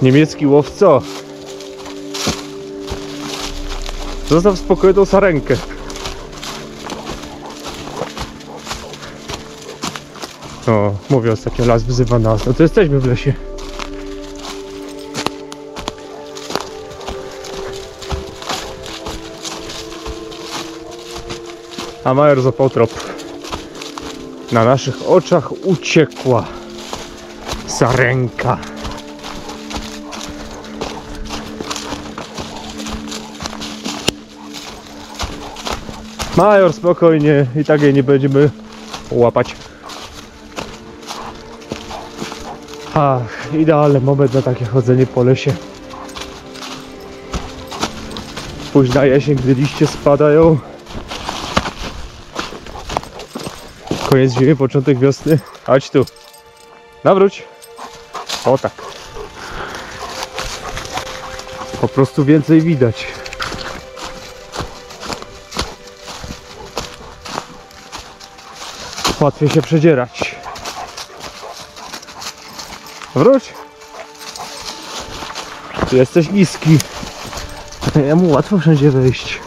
Niemiecki łowco. Zostaw w spokoju tą sarenkę. O, mówię, ostatnio las wzywa nas. No to jesteśmy w lesie. A major zapał trop. Na naszych oczach uciekła sarenka. Major, spokojnie, i tak jej nie będziemy łapać. Ach, idealny moment na takie chodzenie po lesie. Późna jesień, gdy liście spadają. Koniec zimy, początek wiosny. Chodź tu. Nawróć. O tak. Po prostu więcej widać. Łatwiej się przedzierać. Wróć. Ty jesteś niski. Jemu łatwo wszędzie wejść.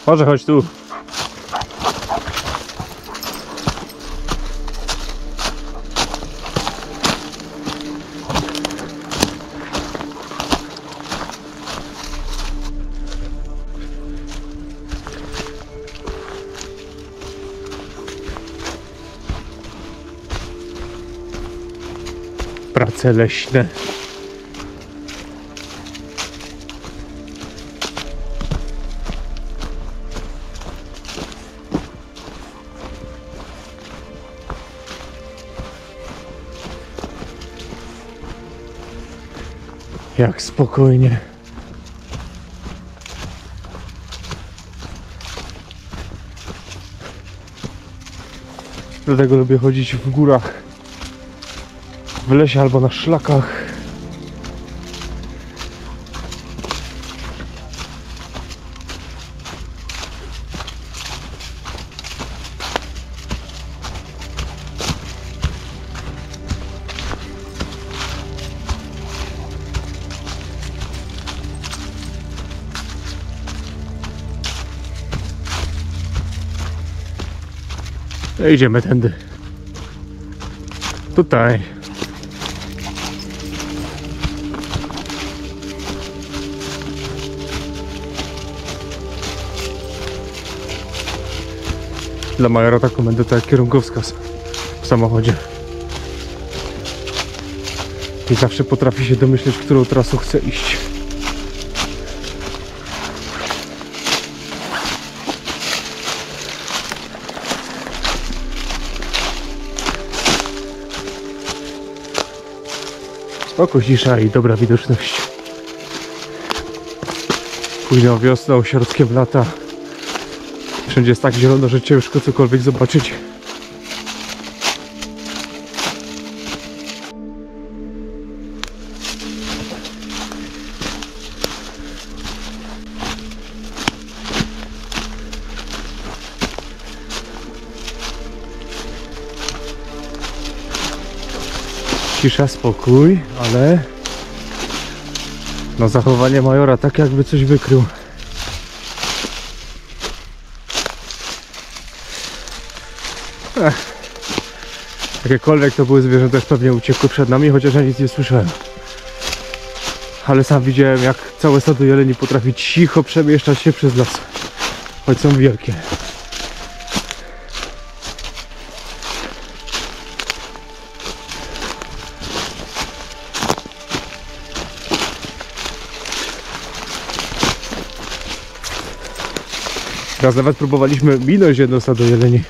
Może chodź tu. Prace leśne. Jak spokojnie. Dlatego lubię chodzić w górach, w lesie albo na szlakach. Idziemy tędy. Tutaj. Dla majora ta komenda to jak kierunkowskaz w samochodzie. I zawsze potrafi się domyśleć, którą trasą chce iść. Spoko, cisza i dobra widoczność. Późną wiosną, środkiem lata. Wszędzie jest tak zielono, że ciężko cokolwiek zobaczyć. Cisza, spokój, ale no zachowanie majora tak jakby coś wykrył. Jakiekolwiek to były zwierzęta, też pewnie uciekły przed nami, chociaż ja nic nie słyszałem. Ale sam widziałem, jak całe stado jeleni potrafi cicho przemieszczać się przez las, choć są wielkie. Raz nawet próbowaliśmy minąć jedno stado jeleni,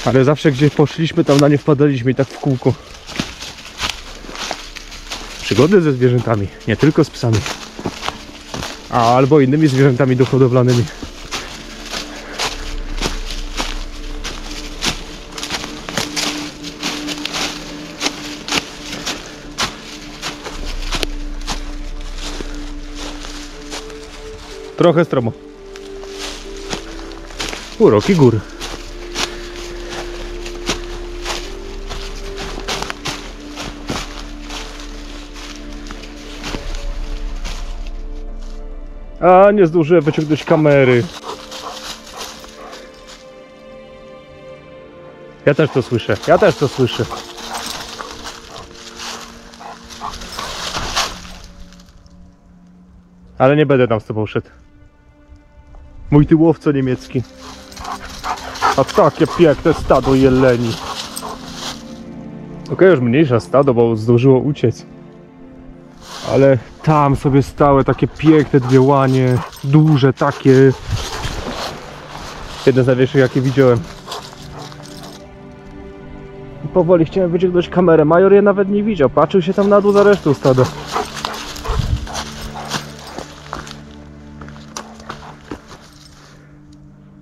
ale zawsze gdzie poszliśmy, tam na nie wpadaliśmy i tak w kółko. Przygody ze zwierzętami, nie tylko z psami, albo innymi zwierzętami hodowlanymi. Trochę stromo. Uroki gór. A, nie zdążyłem wyciągnąć kamery. Ja też to słyszę, ja też to słyszę. Ale nie będę tam z tobą szedł. Mój ty łowco niemiecki. A takie piękne stado jeleni. Okej, już mniejsze stado, bo zdążyło uciec. Ale tam sobie stałe takie piękne dwie łanie. Duże takie. Jedne z największych jakie widziałem. I powoli chciałem wyciągnąć kamerę. Major je nawet nie widział. Patrzył się tam na dół za resztą stada.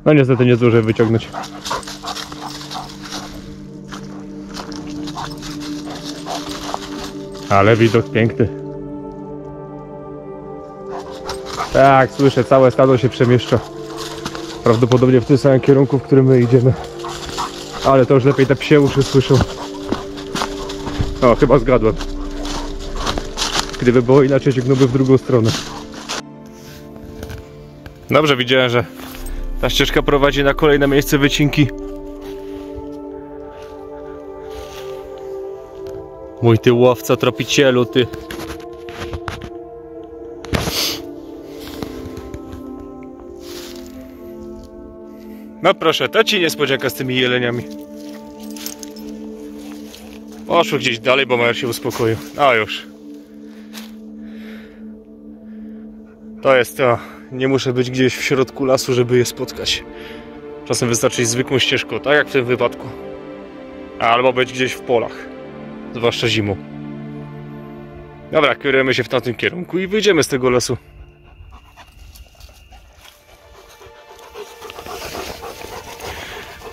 No niestety nie zdążyłem wyciągnąć. Ale widok piękny. Tak, słyszę, całe stado się przemieszcza. Prawdopodobnie w tym samym kierunku, w którym my idziemy. Ale to już lepiej te psie uszy słyszą. O, chyba zgadłem. Gdyby było inaczej, ciągnąłby w drugą stronę. Dobrze, widziałem, że ta ścieżka prowadzi na kolejne miejsce wycinki. Mój ty łowca, tropicielu, ty. No proszę, to ci niespodzianka z tymi jeleniami. Poszły gdzieś dalej, bo Major się uspokoił. A już. To jest to. Nie muszę być gdzieś w środku lasu, żeby je spotkać. Czasem wystarczy iść zwykłą ścieżką, tak jak w tym wypadku. Albo być gdzieś w polach. Zwłaszcza zimą. Dobra, kierujemy się w tamtym kierunku i wyjdziemy z tego lasu.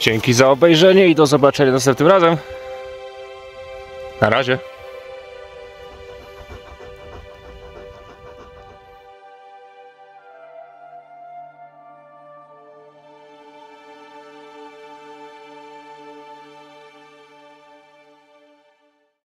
Dzięki za obejrzenie i do zobaczenia następnym razem. Na razie.